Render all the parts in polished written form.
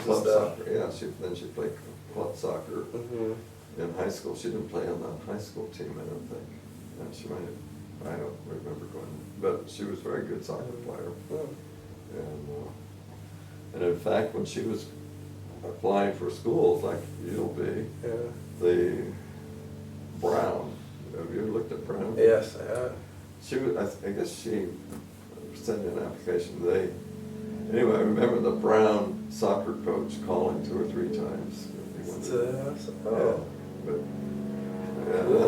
club stuff. soccer. Yeah, then she played club soccer in high school. She didn't play on the high school team, I don't think. And she might have, I don't remember going, but she was a very good soccer player. And in fact, when she was applying for schools like you'll be, the Brown, have you looked at Brown? Yes, I have. She was, I guess she sent in an application. Anyway, I remember the Brown soccer coach calling 2 or 3 times. But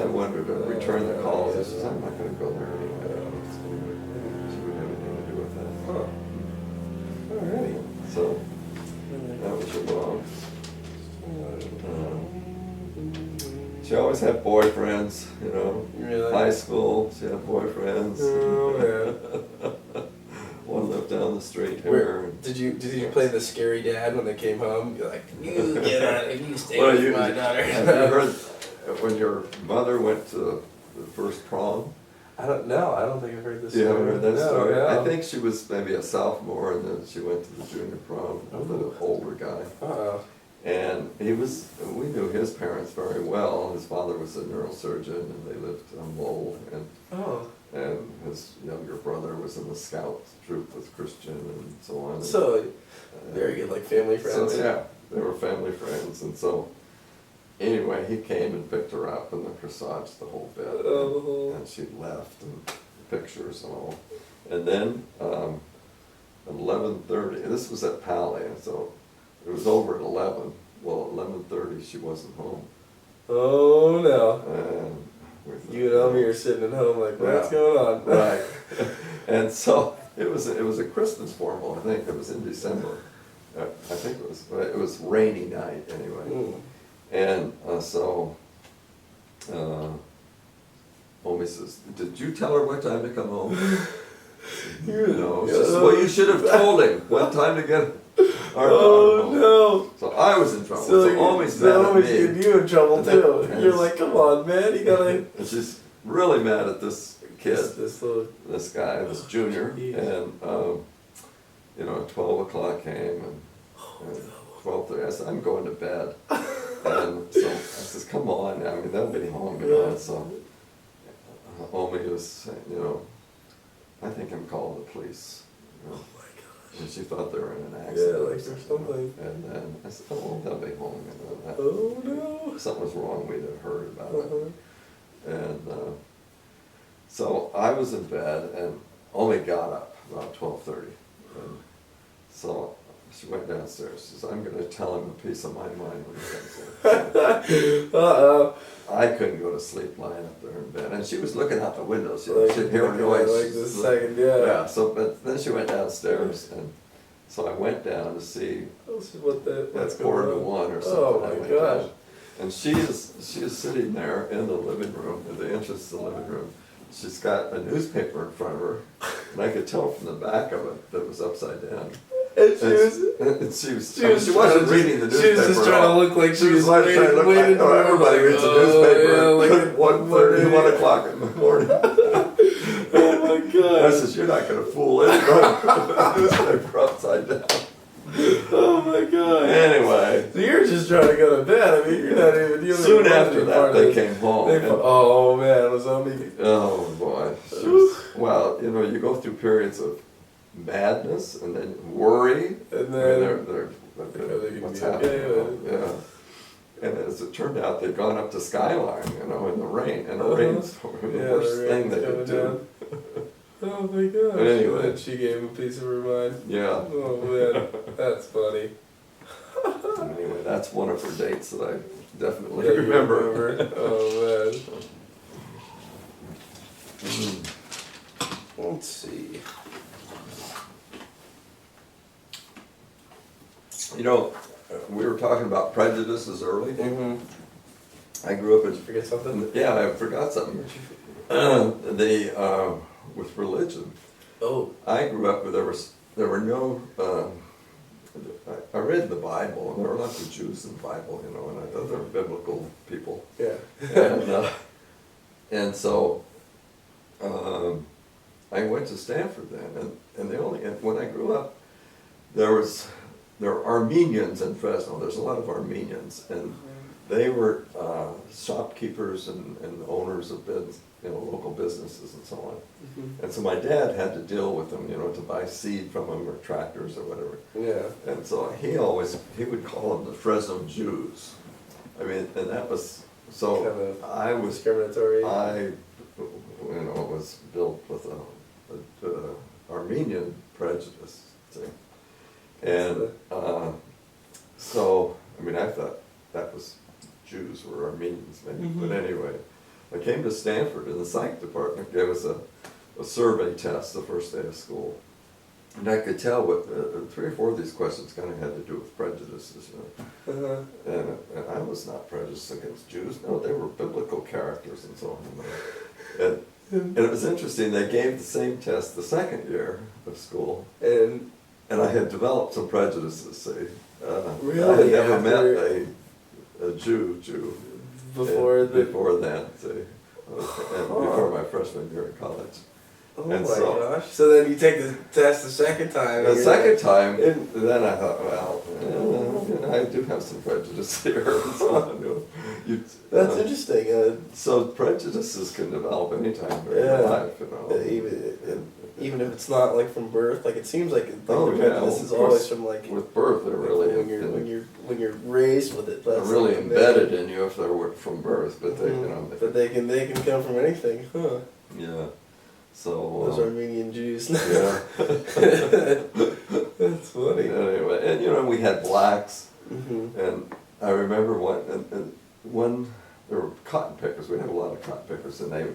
I wondered to return the calls. I said, I'm not going to go there anyway. She wouldn't have anything to do with that. Alrighty. So that was your mom. She always had boyfriends, you know. Really? High school, she had boyfriends. Oh man. One lived down the street here. Did you play the scary dad when they came home? You're like, you get out of here, you stay Well, with my daughter. Have you heard when your mother went to the first prom? I don't think I've heard this You haven't heard that story? No. I think she was maybe a sophomore, and then she went to the junior prom with an older guy. Uh-oh. And we knew his parents very well. His father was a neurosurgeon, and they lived on Lowell. And his younger brother was in the scout troop with Christian and so on. So, very good, like family friends. So, yeah, they were family friends. And so, anyway, he came and picked her up in the corsage the whole bit. And she left, and pictures and all. And then, at 11:30, this was at Pally, and so it was over at 11. Well, at 11:30, she wasn't home. Oh, no. And you and Elmy are sitting at home like, what's going on? Right. And so it was a Christmas formal, I think. It was in December. I think it was rainy night anyway. And so Omi says, did you tell her what time to come home? No. She says, well, you should have told him what time to get our daughter home. No. So I was in trouble. So Omi's mad at me. You in trouble too. You're like, come on, man, you gotta. And she's really mad at this kid, this guy, this junior. And 12 o'clock came, and 12:30. I said, I'm going to bed. And so I says, come on, I mean, they'll be home, you know. So Omi was saying, I think I'm calling the police. You know. And she thought they were in an accident. Yeah, like or something. And then I said, oh, well, they'll be home. Oh, no. Something was wrong. We'd have heard about it. And so I was in bed, and Omi got up about 12:30. And so she went downstairs. She says, I'm going to tell him a piece of my mind when he comes in. Uh-oh. I couldn't go to sleep lying up there in bed. And she was looking out the window. She'd hear a noise. Like the second, yeah. So, but then she went downstairs, and so I went down to see what's at 1:45 or something. Oh my gosh. Down. And she is sitting there in the living room, in the entrance to the living room. She's got a newspaper in front of her, and I could tell from the back of it that it was upside down. And she wasn't reading the newspaper. She was just trying to look like she was trying to look like, everybody reads the newspaper at 1:30, 1 o'clock in the morning. Oh my God. I says, you're not going to fool anybody. The newspaper upside down. Oh my God. Anyway. So you're just trying to go to bed. I mean, you're not even. Soon after that, they came home. Oh man, it was only. Oh boy. Well, you go through periods of madness and then worry. And then what's happening? Yeah. And as it turned out, they'd gone up to Skyline, in the rain. And the rain's the worst thing they could do. Oh my gosh. But anyway. And she gave him a piece of her mind. Yeah. Oh man, that's funny. Anyway, that's one of her dates that I definitely remember. Oh man. Let's see. We were talking about prejudices early. I grew up in. Did you forget something? Yeah, I forgot something. With religion. Oh. I grew up where there were no. I read the Bible, and there were lots of Jews in the Bible, and I thought they were biblical people. Yeah. And so I went to Stanford then, and when I grew up, there was there are Armenians in Fresno. There's a lot of Armenians, and they were shopkeepers and owners of local businesses and so on. Mm-hmm. And so my dad had to deal with them, to buy seed from them or tractors or whatever. Yeah. And so he would call them the Fresno Jews. I mean, and that was, so Kind of I was, discriminatory. was built with a Armenian prejudice, see. And so, I mean, I thought that was Jews were Armenians maybe, Mm-hmm. but anyway, I came to Stanford and the psych department gave us a survey test the first day of school. And I could tell what 3 or 4 of these questions kind of had to do with prejudices, Uh-huh. And I was not prejudiced against Jews. No, they were biblical characters and so on. And it was interesting. They gave the same test the second year of school, And and I had developed some prejudices. See, I Really? had never After- met a Jew before and the before that, see, and before my freshman year in college. oh and my so- gosh! So then you take the test the second time. The and you're second like, time, and- then I thought, well, I do have some prejudice here. So, That's interesting. So prejudices can develop anytime during Yeah. your life, Even if it's not like from birth, like it seems like the Oh, yeah, prejudice of is course. always from like With birth, they're really when you're raised with it. they're That's really like, embedded in you if they were from birth, but they, Mhm. But they can come from anything, huh? yeah. So Those Armenian Jews. yeah. That's funny. Anyway, and we had blacks, Mm-hmm. and I remember when there were cotton pickers. We had a lot of cotton pickers, and they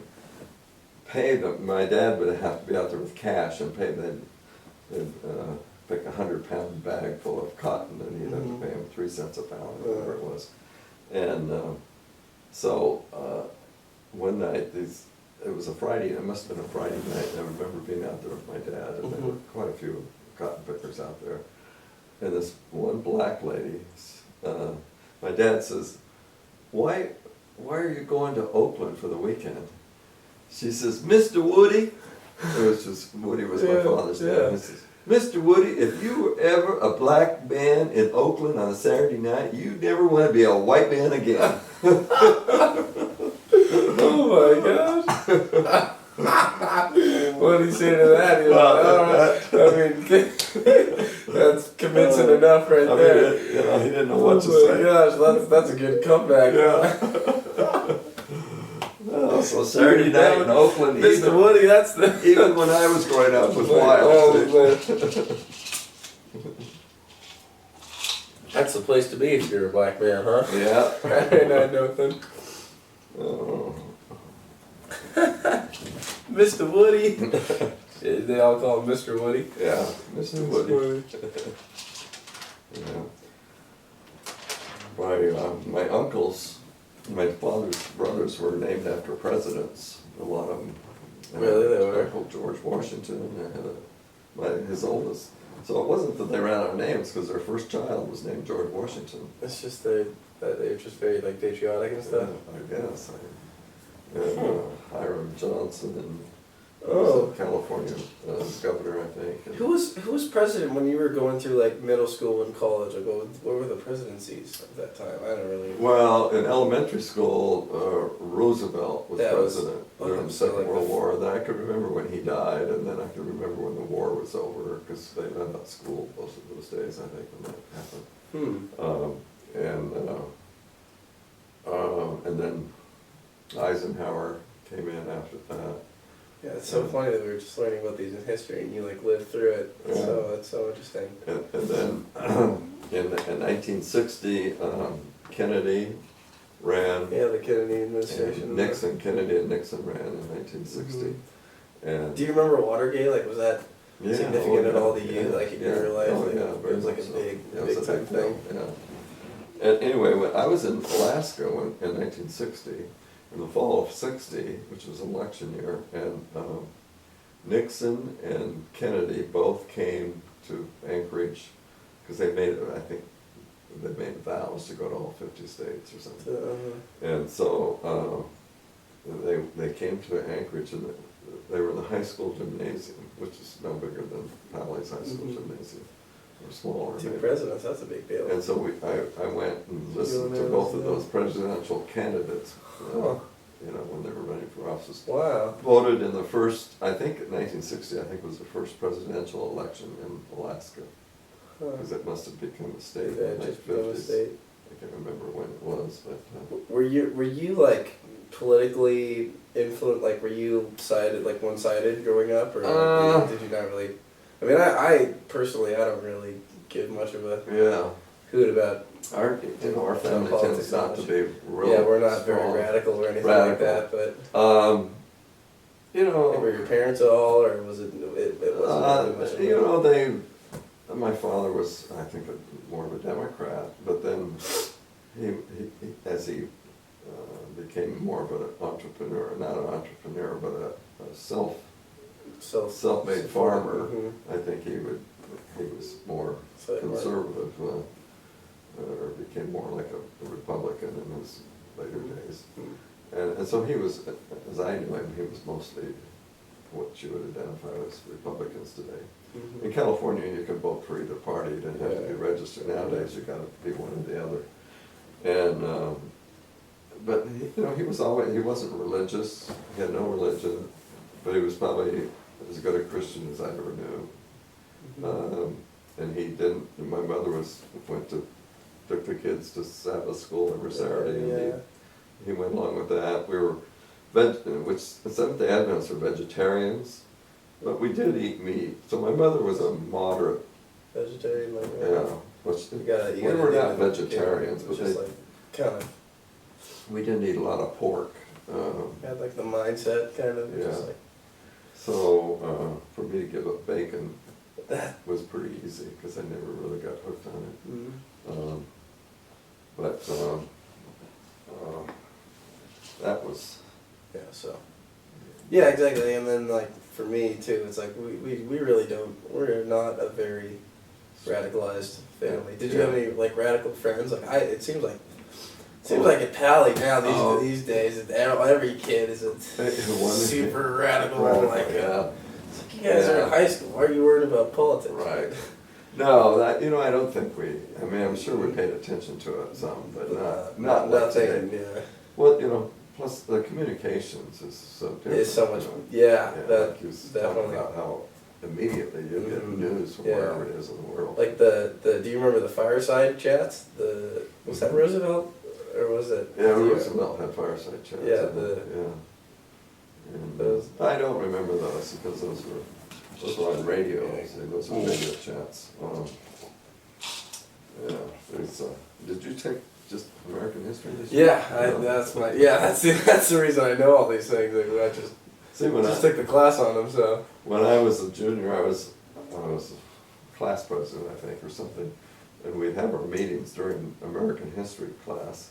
pay them. My dad would have to be out there with cash and pay them. They'd pick 100-pound bag full of cotton, and he'd have to pay them 3 cents a pound, or whatever it was. And so one night, it was a Friday. It must have been a Friday night. And I remember being out there with my dad, and there were quite a few cotton pickers out there. And this one black lady, my dad says, "Why are you going to Oakland for the weekend?" She says, "Mr. Woody," it was just, Woody was my father's name. He says, "Mr. Woody, if you were ever a black man in Oakland on a Saturday night, you never want to be a white man again." Oh my gosh! What did he say to that? He was like, I mean, that's convincing enough right there. He didn't know what to Oh say. my gosh, that's a good comeback. So Saturday night in Oakland, Mr. Woody, that's the. even when I was growing up, was wild. That's the place to be if you're a black man, huh? Yeah. Saturday night in Oakland. Oh. Mr. Woody. They all call him Mr. Woody. Yeah, Mr. Woody. Yeah. My uncles, my father's brothers were named after presidents. A lot of them. Really, they were? Uncle George Washington. His oldest. So it wasn't that they ran out of names, because their first child was named George Washington. It's just they're just very like patriotic and stuff. I guess. Hiram Johnson and Oh. California governor, I think. And Who was president when you were going through like middle school and college? Like, what were the presidencies at that time? I don't really. well, in elementary school, Roosevelt was That was- president okay, during the so Second like World the- War. Then I could remember when he died, and then I could remember when the war was over, because they went out of school most of those days, I think, when that happened. And then Eisenhower came in after that. Yeah, it's so funny that we were just learning about these in history and you like lived through it. Yeah. So it's so interesting. And then in 1960, Kennedy ran. Yeah, the Kennedy administration. And Kennedy and Nixon ran in 1960. And Do you remember Watergate? Like, was that yeah, significant at all to you? yeah, Like in yeah. your life? Oh, Like, yeah, it very was like much a so. big, Yeah, it was big a time big thing. deal, yeah. And anyway, when I was in Alaska in 1960, in the fall of '60, which was an election year, and Nixon and Kennedy both came to Anchorage because I think they made vows to go to all 50 states or something. And so they came to Anchorage, and they were in the high school gymnasium, which is no bigger than Valley's high school gymnasium. or smaller. 2 maybe. presidents, that's a big deal. And so I went and listened to both of those presidential candidates, Huh. you know, when they were running for office. Wow. Voted in the first, I think in 1960, I think was the first presidential election in Alaska, Huh. because it must have become a state in Yeah, the it late just became a 50s. state. I can't remember when it was, but Were you like politically influenced? Like, were you one-sided growing up, or like, did you not really? I mean, I personally, I don't really give much of a yeah. hoot about. Our family Politics tends not to be real. Yeah, we're not strong. very radical or anything like that. But You know, were your parents at all, or was it? It wasn't really much of a- you know, my father was, I think, more of a Democrat, but then as he became more of an entrepreneur, not an entrepreneur, but a self-made farmer, I think he was more conservative, or became more like a Republican in his later days. And so he was, as I knew him, he was mostly what you would identify as Republicans today. In California, you could vote for either party, you didn't have to be registered. Nowadays, you gotta be one or the other. And, but he was always, he wasn't religious, he had no religion, but he was probably as good a Christian as I ever knew. And he didn't, my mother took the kids to Sabbath school every Saturday, and he went along with that. We were, the Seventh-day Adventists were vegetarians, but we did eat meat. So my mother was a moderate vegetarian, like we were not vegetarians, but just like kind of. We didn't eat a lot of pork. Had like the mindset kind of. Yeah. Just like, so for me to give up bacon was pretty easy because I never really got hooked on it. But that was. Yeah. So. Yeah, exactly. And then like for me too, it's like we really don't. We're not a very radicalized family. Did you have any like radical friends? Like it seems like at Pally now these days, every kid is a super radical. Like, it's like you guys are in high school. Why are you worried about politics? Right. No, I don't think I mean, I'm sure we paid attention to it some, but not like today. Yeah. Well, plus the communications is so different. It's so much. Like you was talking definitely. about how immediately you get news from wherever it is in the world. Like do you remember the fireside chats? Was that Roosevelt? Or was it? Yeah, Roosevelt had fireside chats. Yeah, And I don't remember those because those were on radio. Those were radio chats. Did you take just American history this year? That's the reason I know all these things. Like, I just took the class on them. So when I was a junior, I was class president, I think, or something, and we'd have our meetings during American history class.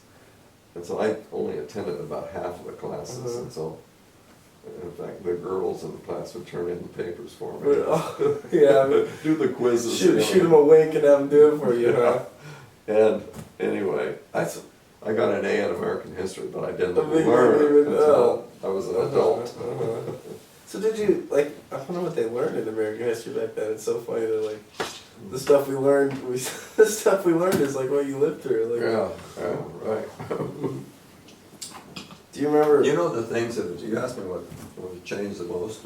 And so I only attended about half of the classes, and so, in fact, the girls in the class would turn in the papers for me. Do the quizzes. Shoot them a wink and have them do it for you, huh? And anyway, I got an A in American history, but I didn't learn until I was an adult. So did you, like, I wonder what they learned in American history back then. It's so funny that, like, the stuff we learned is like what you lived through. Like, right. Do you remember? You know the things that you asked me what changed the most.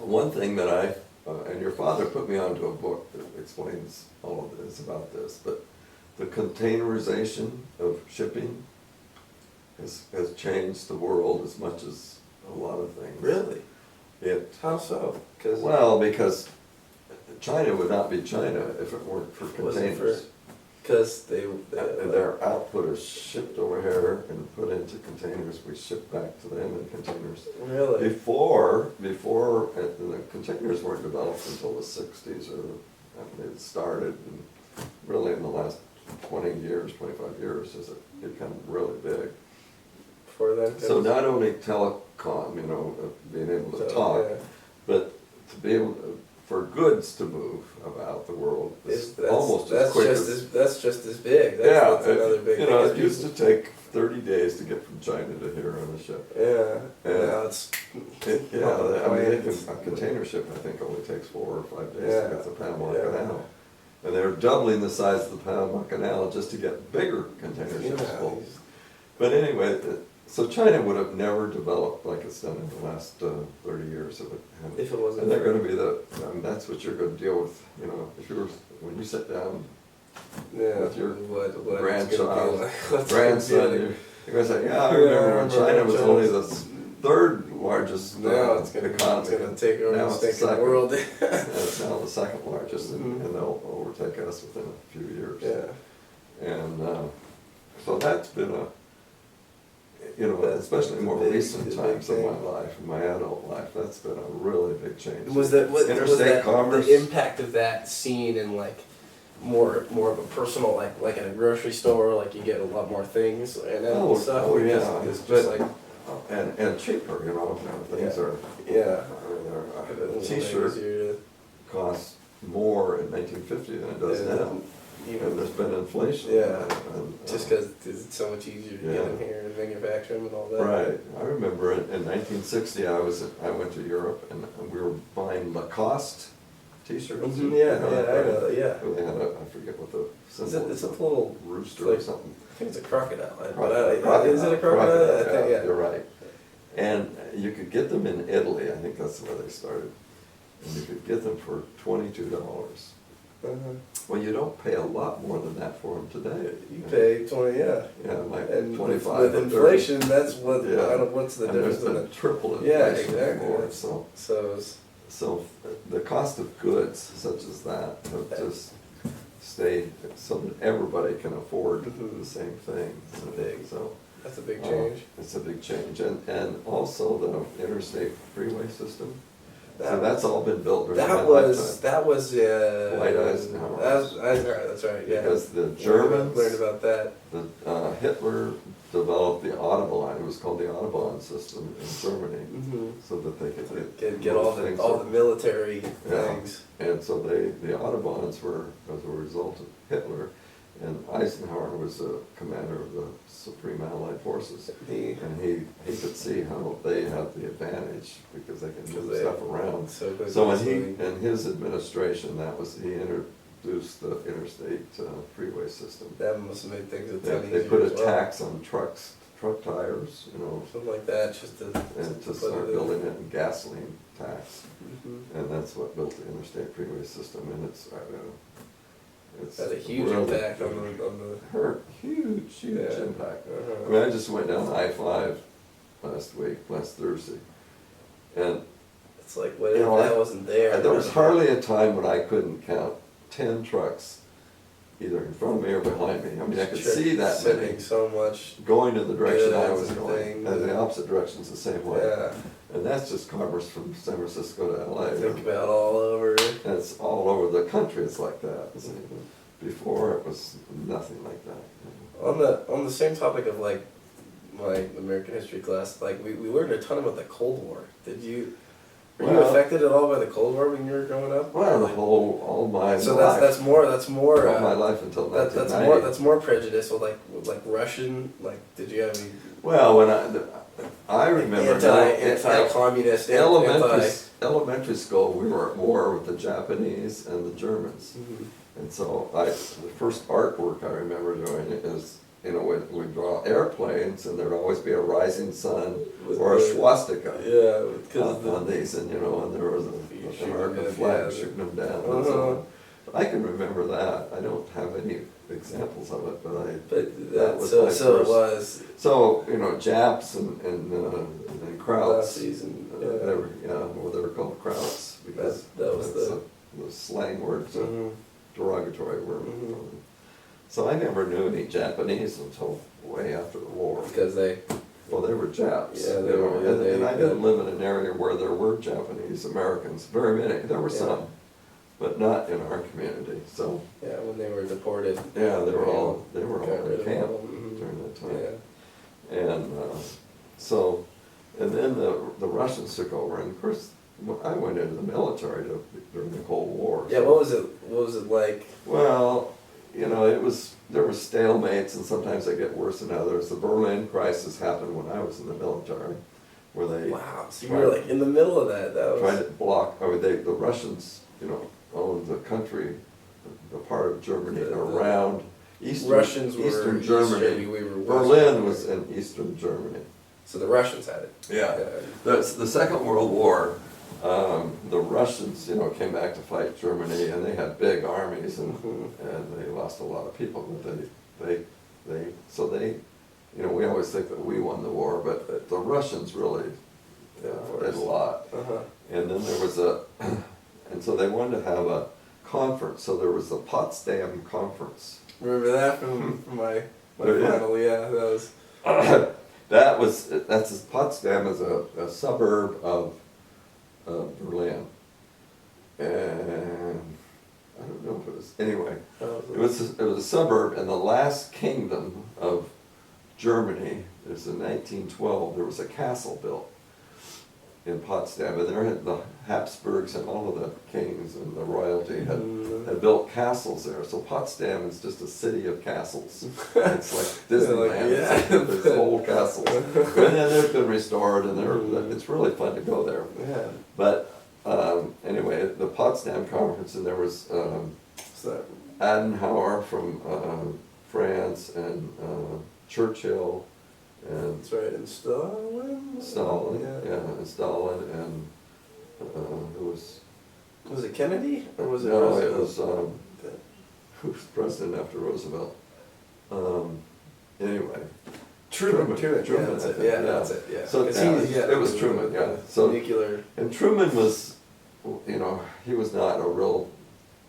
One thing that and your father put me onto a book that explains all of this about this, but the containerization of shipping has changed the world as much as a lot of things. Really? How so? Because China would not be China if it weren't for containers. Because their output is shipped over here and put into containers. We ship back to them in containers. Really? Before the containers weren't developed until the 60s, it started, and really in the last 20 years, 25 years, has it become really big. Before then? So not only telecom, being able to talk, but to be able for goods to move about the world is almost as quick that's just as big. That's another big thing. It used to take 30 days to get from China to here on a ship. Yeah. Now it's a container ship I think only takes 4 or 5 days Yeah. to get the Panama Yeah. Canal. And they're doubling the size of the Panama Canal just to get bigger container ships Yeah. full. But anyway, so China would have never developed like it's done in the last 30 years. If it wasn't and they're for- going to be that's what you're going to deal with, you know, when you sit down Yeah. with your what it's gonna grandchild, be like. What's it grandson, gonna be like? you're going to say, yeah, I remember when China was China's- only the third largest Now it's gonna economy. take over Now the it's the second second. world. And it's now the second largest, Mhm. and they'll overtake us within a few years. Yeah. And so that's been especially more Big- recent big times of my thing. life, my adult life, that's been a really big change. Was that Interstate commerce? the impact of that seen in like more of a personal like at a grocery store, like you get a lot more things and Oh, stuff? oh, Or yeah. it's just But- like And cheaper, things Yeah. are, yeah. a t-shirt costs more in 1950 than it does now. And there's been inflation. Yeah. And, Just because it's so much easier to get Yeah. in here and manufacture them and all that. Right. I remember in 1960, I went to Europe and we were buying Lacoste t-shirts. Mhm, yeah, yeah, I know, yeah. They had I forget what the symbol It's a little rooster like- or something. I think it's a crocodile. But Crocodile, is it a crocodile? I think, yeah, yeah. you're right. And you could get them in Italy, I think that's where they started. And you could get them for $22. Uh-huh. Well, you don't pay a lot more than that for them today. You pay 20, yeah. Yeah, like And 25 with or 30. inflation, that's what, Yeah. I don't, what's the And difference there's in been it? triple Yeah, inflation exactly. more, so. So the cost of goods such as that have just stayed so that everybody can afford Mhm. the same thing. Big. So That's a big change. it's a big change, and also the interstate freeway system. That So that's all been built during my lifetime. That was, Dwight Eisenhower. That's right, yeah. Because the Germans, Learned about that. Hitler developed the Autobahn. It was called the Autobahn system in Germany, Mhm. so that they could Get all things the military Yeah. things. And so the Autobahns were as a result of Hitler, and Eisenhower was a commander of the Supreme Allied Forces. And he could see how they had the advantage because they can move stuff around. So in his administration, he introduced the interstate freeway system. That must have made things a ton easier They put a as well. tax on truck tires, Something like that, just to and to put start it in. building it in gasoline tax. Mhm. And that's what built the interstate freeway system, and it's Had a huge really impact on the. hurt, huge Yeah. impact. Uh-huh. I mean, I just went down I-5 last Thursday, and It's like, what You if know, that wasn't there? there was hardly a time when I couldn't count 10 trucks either in front of me or behind me. I mean, I could see that many Sending so much. going in the direction I goods was and going, things. and the opposite direction's the same way. Yeah. And that's just commerce from San Francisco to LA. Think about all over. And it's all over the country, it's like that. See, before, it was nothing like that. On the same topic of like my American history class, like we learned a ton about the Cold War. Were you Well- affected at all by the Cold War when you were growing up? Well, all my So life. that's more All my life until 1990. that's more prejudice with like Russian, like did you have any Well, when I remember anti-communist elementary school, we were at war with the Japanese and the Germans. Mhm. And so the first artwork I remember doing is, we'd draw airplanes and there'd always be a rising sun With or a the- swastika Yeah, because on these, and and there was You an shooting American them, flag yeah. shooting them down. And Uh-huh. so I can remember that. I don't have any examples of it, but but that was so my so it first- was So, Japs and Krauts, Nazis and they were called Krauts because That was that's the- the slang word, it's a Mhm. derogatory word. Mhm. So I never knew any Japanese until way after the war. because they Well, they were Japs. Yeah, they were, yeah, and I they- didn't live in an area where there were Japanese Americans, very many, there were Yeah. some, but not in our community, so, when they were deported. yeah, they were all got in rid of camp all of them. during that Mhm. time. Yeah. And then the Russians took over, and of course, I went into the military during the Cold War. Yeah, so- what was it like? Well, there were stalemates, and sometimes they get worse than others. The Berlin crisis happened when I was in the military, where they Wow. So you were like in the middle of that. That was. tried to block, the Russians, owned the country, the part of Germany around Russians were Eastern East Germany. we were West Berlin Germany. was in Eastern Germany. So the Russians had it. Yeah. The Second World War, the Russians, came back to fight Germany, and they had big armies, and they lost a lot of people. But we always think that we won the war, but the Russians really did a lot. And then there was and so they wanted to have a conference. So there was the Potsdam Conference. Remember that from my Oh, yeah. final? Yeah, that was. That's Potsdam is a suburb of Berlin, and I don't know if it was anyway. It was a suburb, and the last kingdom of Germany is in 1912. There was a castle built in Potsdam, and there had the Habsburgs and all of the kings and the royalty had built castles there. So Potsdam is just a city of castles. It's like Disneyland. There's old castles, and then they've been restored, and it's really fun to go there. Yeah. But anyway, the Potsdam Conference, and there was Adenauer from France, and Churchill, and That's right, and Stalin. and Stalin, and who was? Was it Kennedy or was it? No, Roosevelt? it was who was president after Roosevelt? Anyway, Truman. Yeah, that's it. Yeah, that's it. Yeah. So it was Truman. Yeah. So nuclear. and Truman was, he was not a real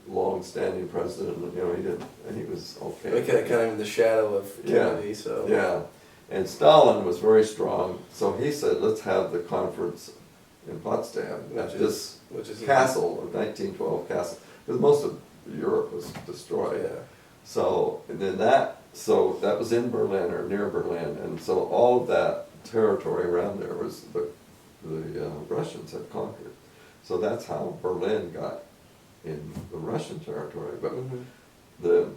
long-standing president. He was okay. Kind of in the shadow of Kennedy. So. Yeah. And Stalin was very strong, so he said, let's have the conference in Potsdam, this castle, of 1912 castle, because most of Europe was destroyed. Yeah. So that was in Berlin, or near Berlin, and so all of that territory around there was the Russians had conquered. So that's how Berlin got in the Russian territory. But the